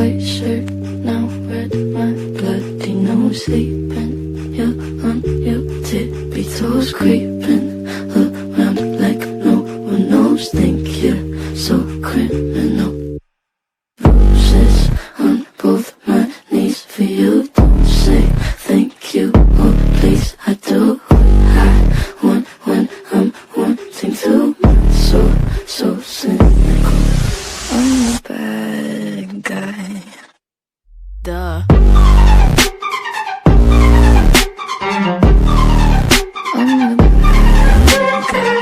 white shirt, now red, my bloody nose sleeping. You're on your tippy toes, creeping around like no one knows. Think you're so criminal. Bruises on both my knees for you. Don't say thank you or please. I do what I want when I'm wanting to. My soul so cynical. I'm a bad guy. Duh. I'm the bad guy.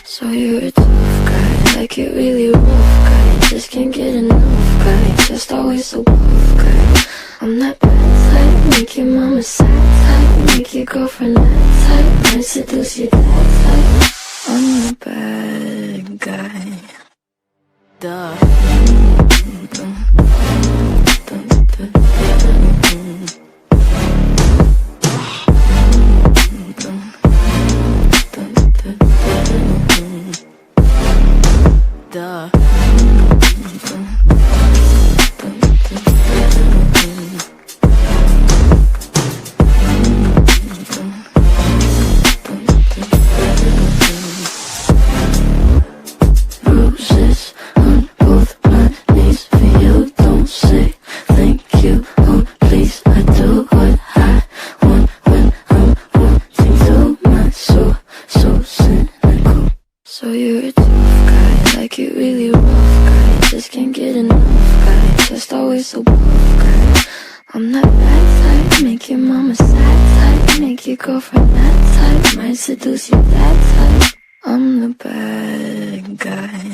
So you're a tough guy, like it really rough guy. Just can't get enough guy, just always so buff guy. I'm that bad type, make your mama sad type, make your girlfriend that type, might seduce your dad type. I'm the bad guy. Duh. Duh. Bruises on both my knees for you. Don't say thank you or please. I do what I want when I'm wanting to. My soul so cynical. So you're a tough guy, like it really rough guy. Just can't get enough guy, just always so buff guy. I'm that bad type, make your mama sad type, make your girlfriend that type, might seduce your dad type. I'm the bad guy.